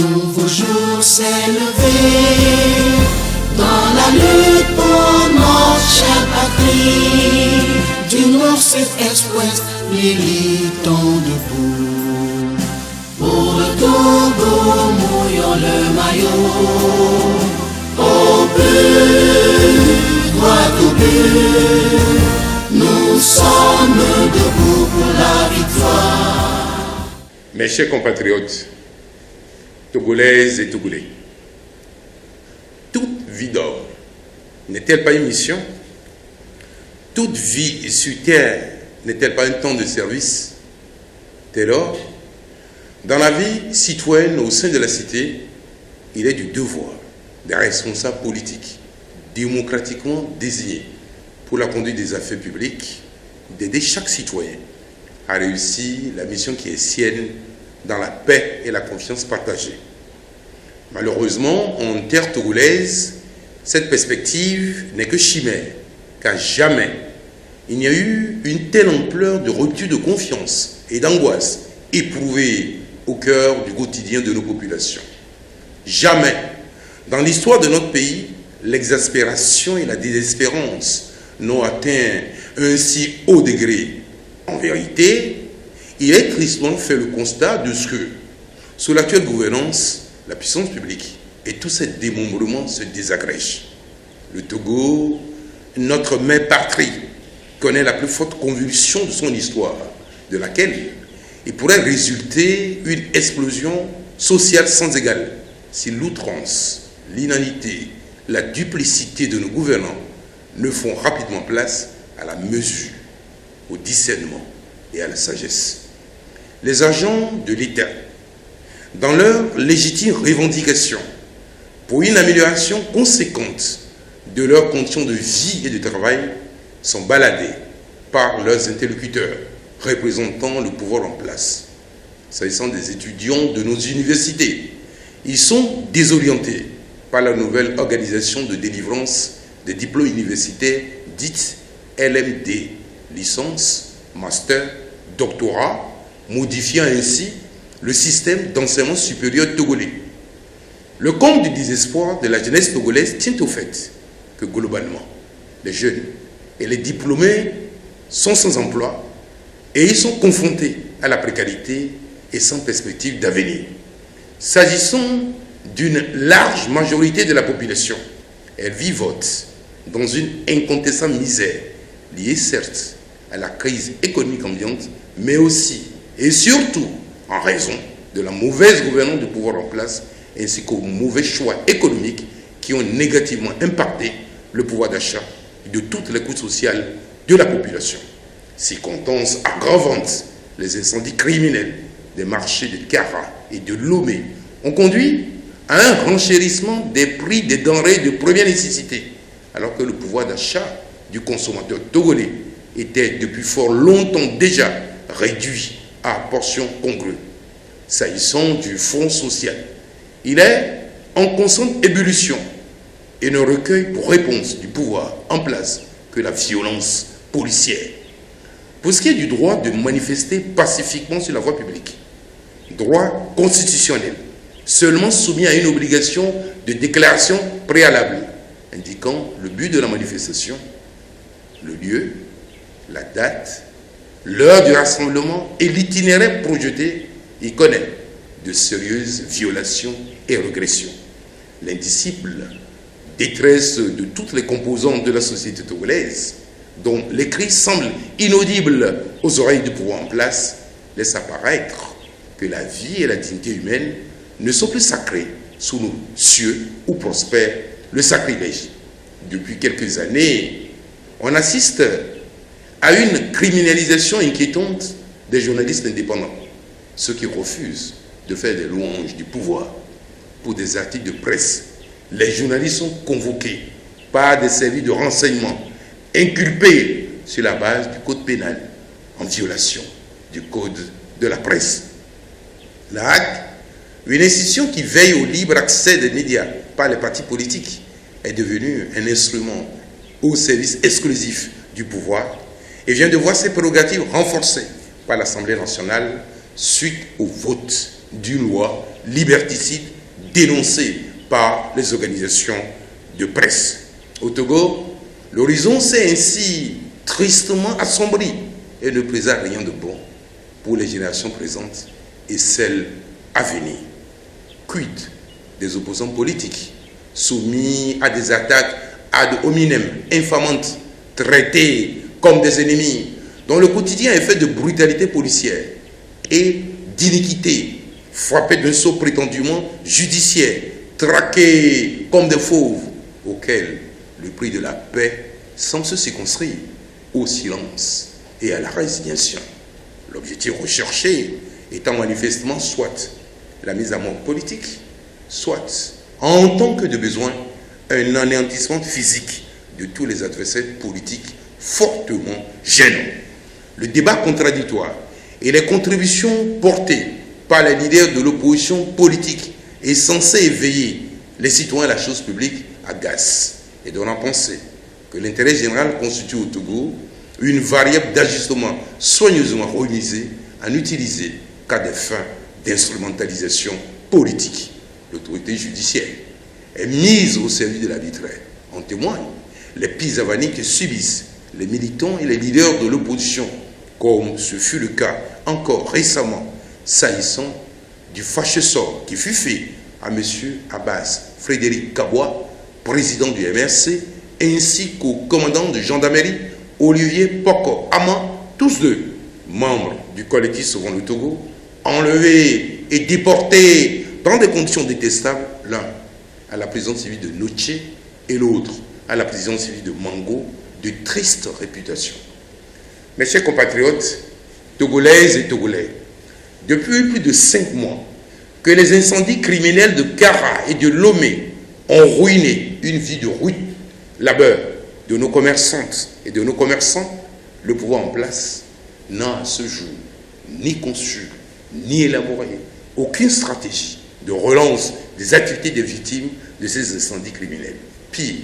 nouveau jour s'est levé dans la lutte pour notre chère patrie. Du nord, sud, est, ouest, militons debout. Pour le Togo, mouillons le maillot. Au but, droit au but, nous sommes debout pour la victoire. Mes chers compatriotes, Togolaises et Togolais, toute vie d'homme n'est-elle pas une mission? Toute vie sur terre n'est-elle pas un temps de service? Dès lors, dans la vie citoyenne au sein de la cité, il est du devoir des responsables politiques démocratiquement désignés pour la conduite des affaires publiques d'aider chaque citoyen à réussir la mission qui est sienne dans la paix et la confiance partagée. Malheureusement, en terre togolaise, cette perspective n'est que chimère, car jamais il n'y a eu une telle ampleur de rupture de confiance et d'angoisse éprouvée au cœur du quotidien de nos populations. Jamais, dans l'histoire de notre pays, l'exaspération et la désespérance n'ont atteint un si haut degré. En vérité, il est tristement fait le constat de ce que, sous l'actuelle gouvernance, la puissance publique et tout ce démembrement se désagrègent. Le Togo, notre mère patrie, connaît la plus forte convulsion de son histoire, de laquelle il pourrait résulter une explosion sociale sans égale si l'outrance, l'inanité, la duplicité de nos gouvernants ne font rapidement place à la mesure, au discernement et à la sagesse. Les agents de l'État, dans leurs légitimes revendications pour une amélioration conséquente de leurs conditions de vie et de travail, sont baladés par leurs interlocuteurs représentant le pouvoir en place. S'agissant des étudiants de nos universités, ils sont désorientés par la nouvelle organisation de délivrance des diplômes universitaires dite LMD, licence, master, doctorat, modifiant ainsi le système d'enseignement supérieur togolais. Le comble du désespoir de la jeunesse togolaise tient au fait que globalement, les jeunes et les diplômés sont sans emploi et ils sont confrontés à la précarité et sans perspective d'avenir. S'agissant d'une large majorité de la population, elle vivote dans une incontestable misère liée certes à la crise économique ambiante, mais aussi et surtout en raison de la mauvaise gouvernance du pouvoir en place ainsi qu'aux mauvais choix économiques qui ont négativement impacté le pouvoir d'achat de toutes les couches sociales de la population. Circonstances aggravantes, les incendies criminels des marchés de Kara et de Lomé ont conduit à un renchérissement des prix des denrées de première nécessité, alors que le pouvoir d'achat du consommateur togolais était depuis fort longtemps déjà réduit à portions congrues. S'agissant du Fonds social, il est en constante ébullition et ne recueille pour réponse du pouvoir en place que la violence policière. Pour ce qui est du droit de manifester pacifiquement sur la voie publique, droit constitutionnel, seulement soumis à une obligation de déclaration préalable, indiquant le but de la manifestation, le lieu, la date, l'heure du rassemblement et l'itinéraire projeté, il connaît de sérieuses violations et régressions. L'indicible détresse de toutes les composantes de la société togolaise, dont les cris semblent inaudibles aux oreilles du pouvoir en place, laisse apparaître que la vie et la dignité humaine ne sont plus sacrées sous nos cieux où prospère le sacrilège. Depuis quelques années, on assiste à une criminalisation inquiétante des journalistes indépendants, ceux qui refusent de faire des louanges du pouvoir pour des articles de presse. Les journalistes sont convoqués par des services de renseignement, inculpés sur la base du code pénal, en violation du code de la presse. La HAC, une institution qui veille au libre accès des médias par les partis politiques, est devenue un instrument au service exclusif du pouvoir et vient de voir ses prérogatives renforcées par l'Assemblée nationale suite au vote d'une loi liberticide dénoncés par les organisations de presse. Au Togo, l'horizon s'est ainsi tristement assombri et ne présente rien de bon pour les générations présentes et celles à venir. Quid des opposants politiques soumis à des attaques ad hominem infamantes, traités comme des ennemis, dont le quotidien est fait de brutalité policière et d'iniquité, frappés d'un sceau prétendument judiciaire, traqués comme des fauves, auxquels le prix de la paix semble se circonscrire au silence et à la résignation. L'objectif recherché étant manifestement soit la mise à mort politique, soit, en tant que de besoin, un anéantissement physique de tous les adversaires politiques fortement gênants. Le débat contradictoire et les contributions portées par les leaders de l'opposition politique est censé éveiller les citoyens à la chose publique agacent et donnent à penser que l'intérêt général constitue au Togo une variable d'ajustement soigneusement remisée en utiliser qu'à des fins d'instrumentalisation politique. L'autorité judiciaire est mise au service de l'arbitraire. En témoignent les pires avanies que subissent les militants et les leaders de l'opposition, comme ce fut le cas encore récemment, s'agissant du fâcheux sort qui fut fait à M. Abbas Frédéric Kabwa, président du MRC, ainsi qu'au commandant de gendarmerie Olivier Poko Ama, tous deux membres du collectif Sauvons le Togo, enlevés et déportés dans des conditions détestables, l'un à la prison civile de Noche et l'autre à la prison civile de Mango, de triste réputation. Mes chers compatriotes, Togolaises et Togolais, depuis plus de 5 mois que les incendies criminels de Kara et de Lomé ont ruiné une vie de rude labeur de nos commerçantes et de nos commerçants, le pouvoir en place n'a à ce jour ni conçu, ni élaboré aucune stratégie de relance des activités des victimes de ces incendies criminels. Pire,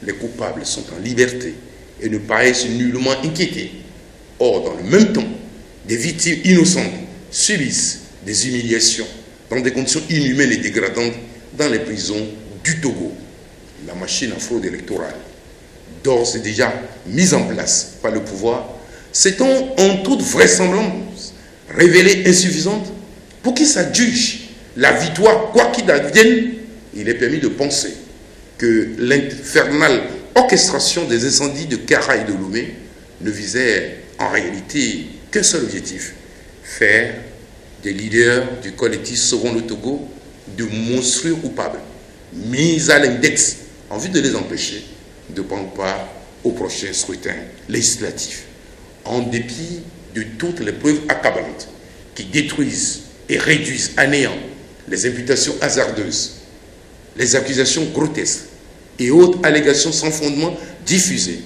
les coupables sont en liberté et ne paraissent nullement inquiétés. Or, dans le même temps, des victimes innocentes subissent des humiliations dans des conditions inhumaines et dégradantes dans les prisons du Togo. La machine à fraude électorale, d'ores et déjà mise en place par le pouvoir, s'étant en toute vraisemblance révélée insuffisante pour qu'il s'adjuge la victoire, quoi qu'il advienne. Il est permis de penser que l'infernale orchestration des incendies de Kara et de Lomé ne visait en réalité qu'un seul objectif: faire des leaders du collectif Sauvons le Togo de monstrueux coupables, mis à l'index en vue de les empêcher de prendre part au prochain scrutin législatif. En dépit de toutes les preuves accablantes qui détruisent et réduisent à néant les imputations hasardeuses, les accusations grotesques et autres allégations sans fondement diffusées,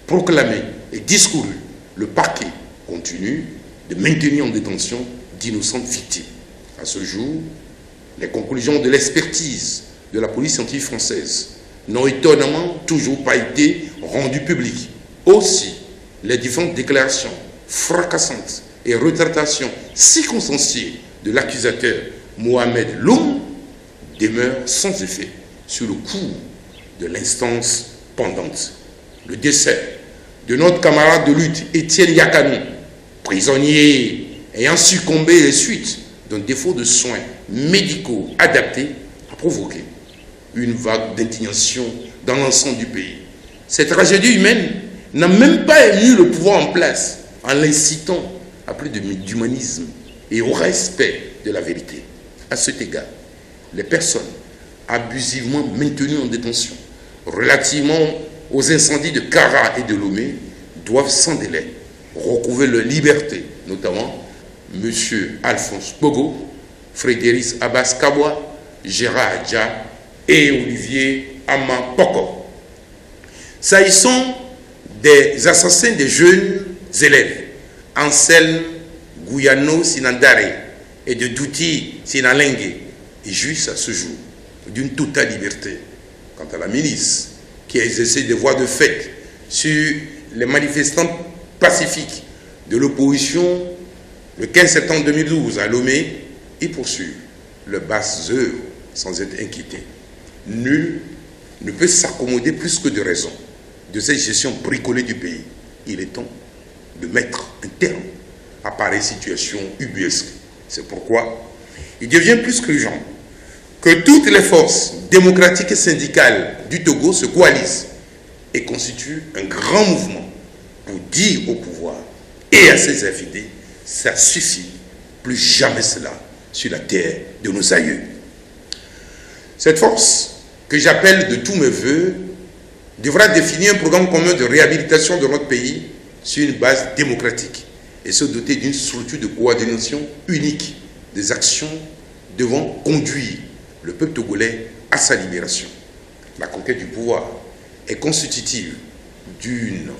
proclamées et discourues, le parquet continue de maintenir en détention d'innocentes victimes. À ce jour, les conclusions de l'expertise de la police scientifique française n'ont étonnamment toujours pas été rendues publiques. Aussi, les différentes déclarations fracassantes et retractations circonstanciées de l'accusateur Mohamed Loum demeurent sans effet sur le cours de l'instance pendante. Le décès de notre camarade de lutte Étienne Yakanou, prisonnier ayant succombé les suites d'un défaut de soins médicaux adaptés, a provoqué une vague d'indignation dans l'ensemble du pays. Cette tragédie humaine n'a même pas ému le pouvoir en place en l'incitant à plus d'humanisme et au respect de la vérité. À cet égard, les personnes abusivement maintenues en détention relativement aux incendies de Kara et de Lomé doivent sans délai recouvrer leur liberté, notamment M. Alphonse Bogo, Frédéric Abbas Kabwa, Gérard Adja et Olivier Ama Poko. S'agissant des assassins des jeunes élèves, Anselme Guyano Sinandare et de Douti Sinalengue, ils jouissent à ce jour d'une totale liberté. Quant à la milice qui a exercé des voies de fait sur les manifestants pacifiques de l'opposition le 15 septembre 2012 à Lomé, ils poursuivent leurs basses œuvres sans être inquiété. Nul ne peut s'accommoder plus que de raison de cette gestion bricolée du pays. Il est temps de mettre un terme à pareille situation ubuesque. C'est pourquoi il devient plus qu'urgent que toutes les forces démocratiques et syndicales du Togo se coalisent et constituent un grand mouvement pour dire au pouvoir et à ses infidèles, ça suffit, plus jamais cela sur la terre de nos aïeux. Cette force, que j'appelle de tous mes voeux, devra définir un programme commun de réhabilitation de notre pays sur une base démocratique et se doter d'une structure de coordination unique des actions devant conduire le peuple togolais à sa libération. La conquête du pouvoir est constitutive d'une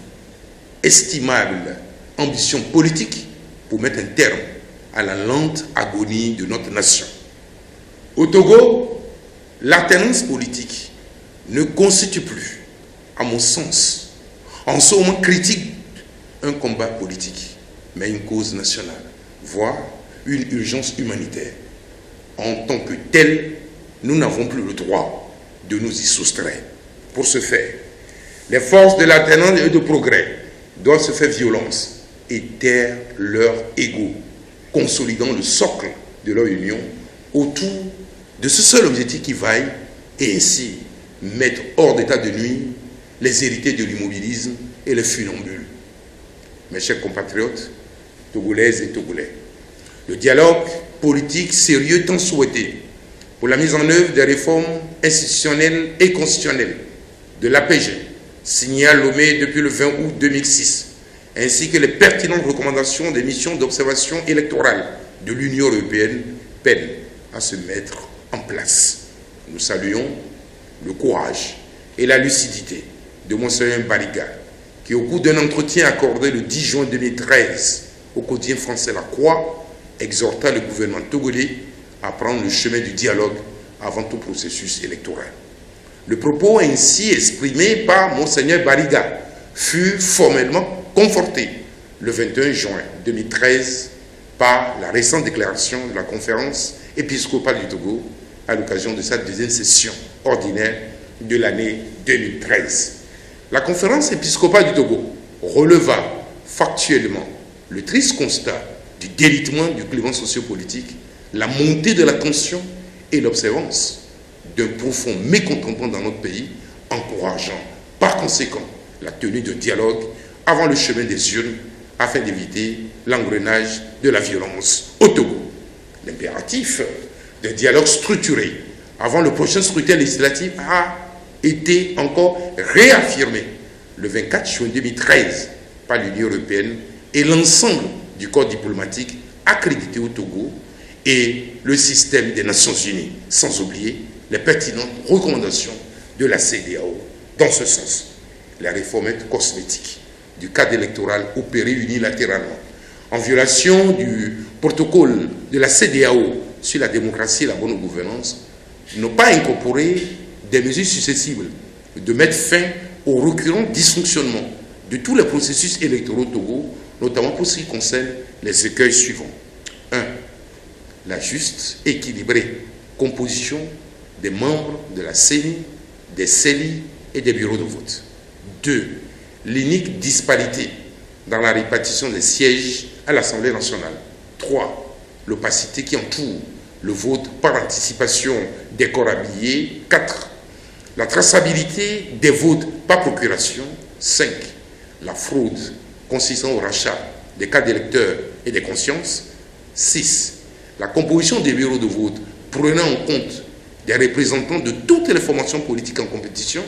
estimable ambition politique pour mettre un terme à la lente agonie de notre nation. Au Togo, l'alternance politique ne constitue plus, à mon sens, en ce moment critique, un combat politique, mais une cause nationale, voire une urgence humanitaire. En tant que telle, nous n'avons plus le droit de nous y soustraire. Pour ce faire, les forces de l'alternance et de progrès doivent se faire violence et taire leur ego, consolidant le socle de leur union autour de ce seul objectif qui vaille et ainsi mettre hors d'état de nuire les héritiers de l'immobilisme et les funambules. Mes chers compatriotes, togolaises et togolais, le dialogue politique sérieux tant souhaité pour la mise en œuvre des réformes institutionnelles et constitutionnelles de l'APG, signé à Lomé depuis le 20 août 2006, ainsi que les pertinentes recommandations des missions d'observation électorale de l'Union européenne peinent à se mettre en place. Nous saluons le courage et la lucidité de Monseigneur Bariga, qui au cours d'un entretien accordé le 10 juin 2013 au quotidien français La Croix, exhorta le gouvernement togolais à prendre le chemin du dialogue avant tout processus électoral. Le propos ainsi exprimé par Monseigneur Bariga fut formellement conforté le 21 juin 2013 par la récente déclaration de la conférence épiscopale du Togo à l'occasion de sa deuxième session ordinaire de l'année 2013. La conférence épiscopale du Togo releva factuellement le triste constat du délitement du climat sociopolitique, la montée de la tension et l'observance d'un profond mécontentement dans notre pays, encourageant par conséquent la tenue d'un dialogue avant le chemin des urnes afin d'éviter l'engrenage de la violence au Togo. L'impératif d'un dialogue structuré avant le prochain scrutin législatif a été encore réaffirmé le 24 juin 2013 par l'Union européenne et l'ensemble du corps diplomatique accrédité au Togo et le système des Nations Unies, sans oublier les pertinentes recommandations de la CEDEAO. Dans ce sens, la réforme cosmétique du cadre électoral opéré unilatéralement, en violation du protocole de la CEDEAO sur la démocratie et la bonne gouvernance, n'ont pas incorporé des mesures susceptibles de mettre fin au récurrent dysfonctionnement de tous les processus électoraux au Togo, notamment pour ce qui concerne les écueils suivants. 1. La juste, équilibrée composition des membres de la CENI, des CELI et des bureaux de vote. 2. L'unique disparité dans la répartition des sièges à l'Assemblée nationale. 3. L'opacité qui entoure le vote par anticipation des corps habillés. 4. La traçabilité des votes par procuration. 5. La fraude consistant au rachat des cartes d'électeurs et des consciences. 6. La composition des bureaux de vote prenant en compte des représentants de toutes les formations politiques en compétition.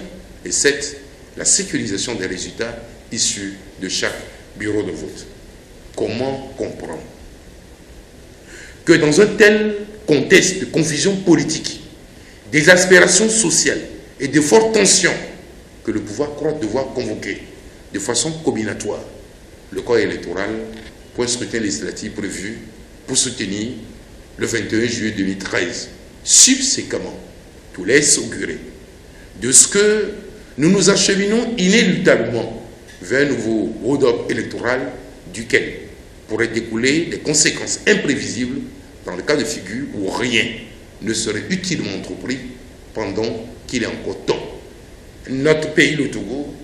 Et 7. La sécurisation des résultats issus de chaque bureau de vote. Comment comprendre que dans un tel contexte de confusion politique, d'exaspération sociale et de fortes tensions, que le pouvoir croit devoir convoquer de façon combinatoire le corps électoral pour un scrutin législatif prévu pour soutenir le 21 juillet 2013. Subséquemment, tout laisse augurer de ce que nous nous acheminons inéluctablement vers un nouveau hold-up électoral duquel pourraient découler des conséquences imprévisibles dans le cas de figure où rien ne serait utilement entrepris pendant qu'il est encore temps. Notre pays, le Togo,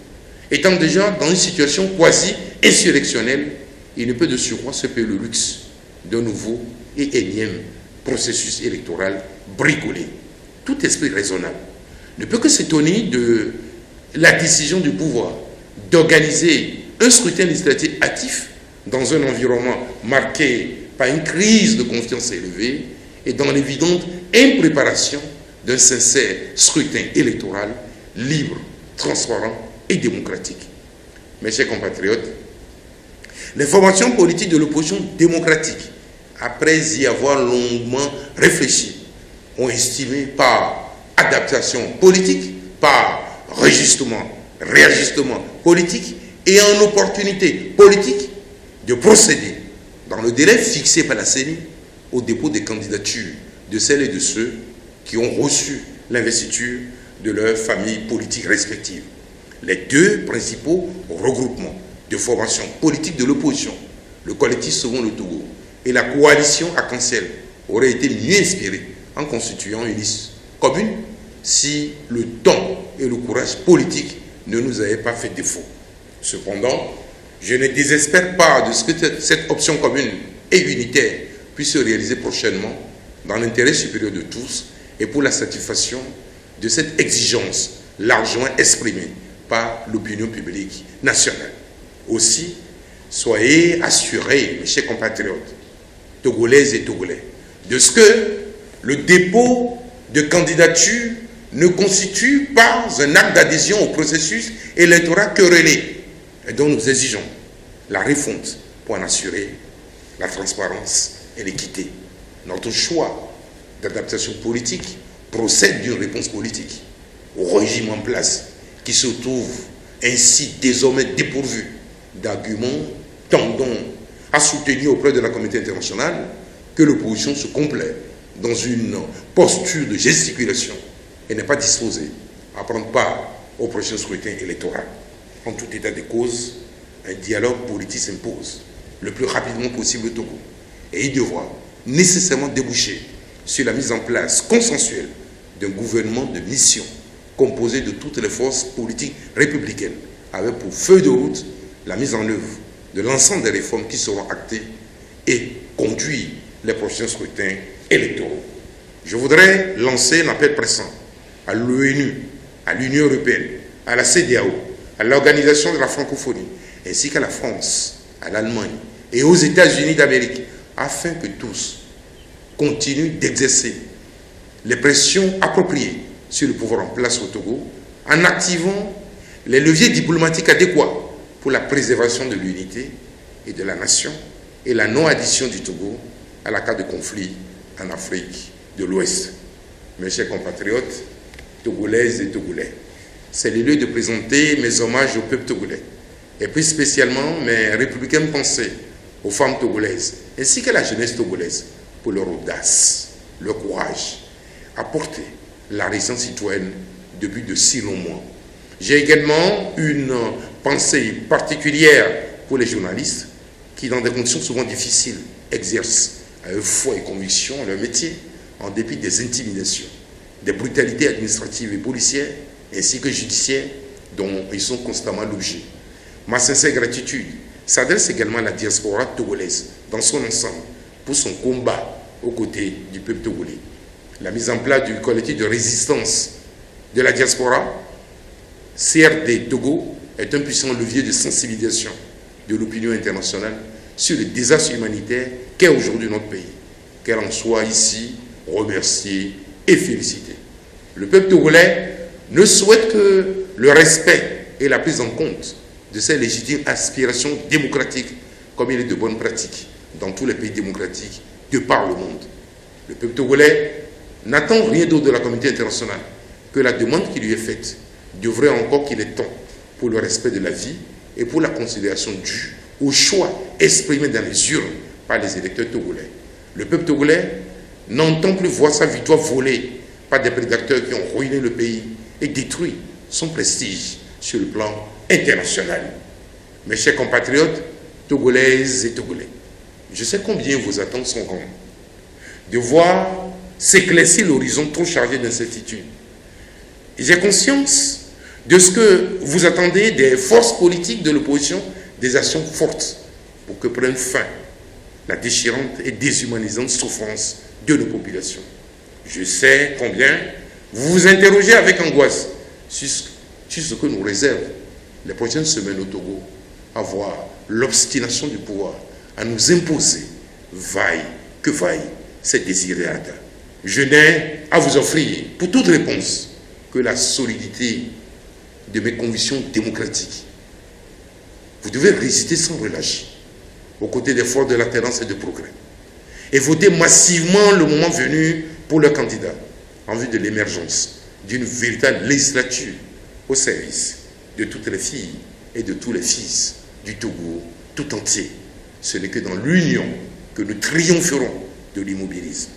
étant déjà dans une situation quasi-insurrectionnelle, il ne peut de surcroît se payer le luxe d'un nouveau et énième processus électoral bricolé. Tout esprit raisonnable ne peut que s'étonner de la décision du pouvoir d'organiser un scrutin législatif actif dans un environnement marqué par une crise de confiance élevée et dans l'évidente impréparation d'un sincère scrutin électoral libre, transparent et démocratique. Mes chers compatriotes, les formations politiques de l'opposition démocratique, après y avoir longuement réfléchi, ont estimé par adaptation politique, par réajustement politique et en opportunité politique de procéder dans le délai fixé par la CENI au dépôt des candidatures de celles et de ceux qui ont reçu l'investiture de leurs familles politiques respectives. Les deux principaux regroupements de formation politique de l'opposition, le collectif Sauvons le Togo et la coalition Arc-en-Ciel, auraient été mieux inspirés en constituant une liste commune si le temps et le courage politique ne nous avaient pas fait défaut. Cependant, je ne désespère pas de ce que cette option commune et unitaire puisse se réaliser prochainement dans l'intérêt supérieur de tous et pour la satisfaction de cette exigence largement exprimée par l'opinion publique nationale. Aussi, soyez assurés, mes chers compatriotes, Togolaises et Togolais, de ce que le dépôt de candidature ne constitue pas un acte d'adhésion au processus électoral querellé et dont nous exigeons la refonte pour en assurer la transparence et l'équité. Notre choix d'adaptation politique procède d'une réponse politique au régime en place qui se trouve ainsi désormais dépourvu d'arguments tendant à soutenir auprès de la communauté internationale que l'opposition se complaît dans une posture de gesticulation et n'est pas disposée à prendre part au prochain scrutin électoral. En tout état de cause, un dialogue politique s'impose le plus rapidement possible au Togo et il devra nécessairement déboucher sur la mise en place consensuelle d'un gouvernement de mission composé de toutes les forces politiques républicaines avec pour feuille de route la mise en œuvre de l'ensemble des réformes qui seront actées et conduire les prochains scrutins électoraux. Je voudrais lancer un appel pressant à l'ONU, à l'Union européenne, à la CEDEAO, à l'Organisation de la francophonie, ainsi qu'à la France, à l'Allemagne et aux États-Unis d'Amérique, afin que tous continuent d'exercer les pressions appropriées sur le pouvoir en place au Togo, en activant les leviers diplomatiques adéquats pour la préservation de l'unité et de la nation et la non-addition du Togo à la carte de conflit en Afrique de l'Ouest. Mes chers compatriotes, Togolaises et Togolais, c'est le lieu de présenter mes hommages au peuple togolais et plus spécialement mes républicaines pensées aux femmes togolaises ainsi qu'à la jeunesse togolaise pour leur audace, leur courage à porter la résistance citoyenne depuis de si longs mois. J'ai également une pensée particulière pour les journalistes qui, dans des conditions souvent difficiles, exercent avec foi et conviction leur métier en dépit des intimidations, des brutalités administratives et policières ainsi que judiciaires dont ils sont constamment l'objet. Ma sincère gratitude s'adresse également à la diaspora togolaise dans son ensemble pour son combat aux côtés du peuple togolais. La mise en place du collectif de résistance de la diaspora, CRD Togo, est un puissant levier de sensibilisation de l'opinion internationale sur le désastre humanitaire qu'est aujourd'hui notre pays. Qu'elle en soit ici remerciée et félicitée. Le peuple togolais ne souhaite que le respect et la prise en compte de ses légitimes aspirations démocratiques, comme il est de bonnes pratiques dans tous les pays démocratiques de par le monde. Le peuple togolais n'attend rien d'autre de la communauté internationale que la demande qui lui est faite devrait encore qu'il est temps pour le respect de la vie et pour la considération due au choix exprimé dans les urnes par les électeurs togolais. Le peuple togolais n'entend plus voir sa victoire volée par des prédateurs qui ont ruiné le pays et détruit son prestige sur le plan international. Mes chers compatriotes, Togolaises et Togolais, je sais combien vos attentes sont grandes de voir s'éclaircir l'horizon trop chargé d'incertitudes. J'ai conscience de ce que vous attendez des forces politiques de l'opposition, des actions fortes pour que prenne fin la déchirante et déshumanisante souffrance de nos populations. Je sais combien vous vous interrogez avec angoisse sur ce que nous réserve les prochaines semaines au Togo, à voir l'obstination du pouvoir à nous imposer, vaille que vaille, cette désirade. Je n'ai à vous offrir pour toute réponse que la solidité de mes convictions démocratiques. Vous devez résister sans relâche aux côtés des forces de l'alternance et de progrès et voter massivement le moment venu pour le candidat en vue de l'émergence d'une véritable législature au service de toutes les filles et de tous les fils du Togo tout entier. Ce n'est que dans l'union que nous triompherons de l'immobilisme,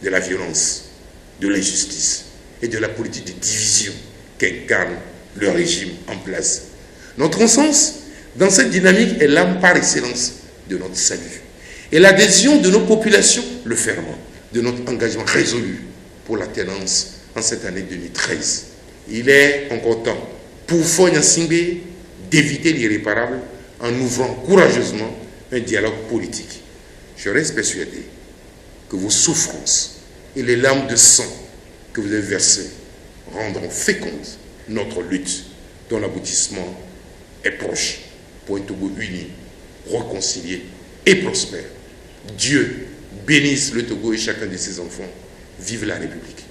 de la violence, de l'injustice et de la politique de division qu'incarne le régime en place. Notre sens dans cette dynamique est l'âme par excellence de notre salut. Et l'adhésion de nos populations, le ferment de notre engagement résolu pour l'alternance en cette année 2013. Il est encore temps pour Fogna Singbe d'éviter l'irréparable en ouvrant courageusement un dialogue politique. Je reste persuadé que vos souffrances et les larmes de sang que vous avez versées rendront féconde notre lutte dont l'aboutissement est proche pour un Togo uni, réconcilié et prospère. Dieu bénisse le Togo et chacun de ses enfants. Vive la République.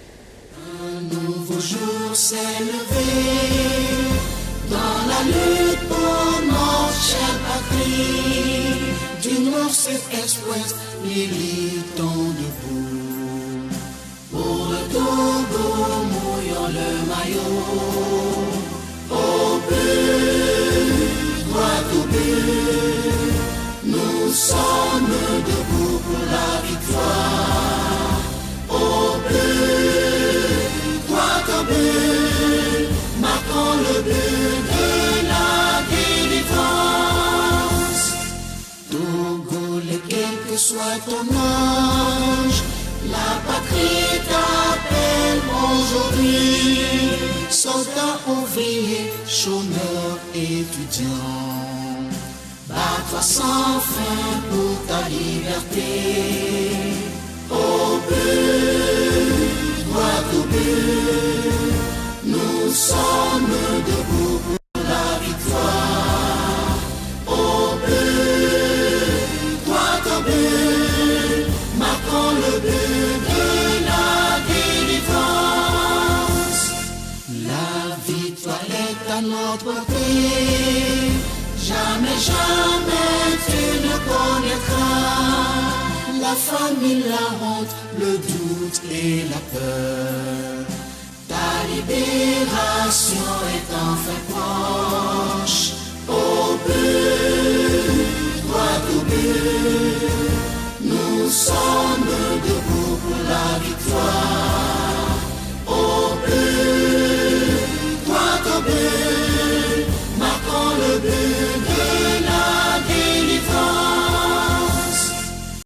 Un nouveau jour s'est levé dans la lutte pour notre chère patrie. Du nord, sud-est-ouest, militons debout. Pour le Togo, mouillons le maillot. Au but, droit au but, nous sommes debout pour la victoire. Au but, droit au but, marquons le but de la délivrance. Togolais, quel que soit ton âge, la patrie t'appelle aujourd'hui. Soldats, ouvriers, chômeurs, étudiants, bats-toi sans fin pour ta liberté. Au but, droit au but, nous sommes debout pour la victoire. Au but, droit au but, marquons le but de la délivrance. La victoire est à notre côté. Jamais, jamais tu ne connaîtras la famine, la honte, le doute et la peur. Ta libération est enfin proche.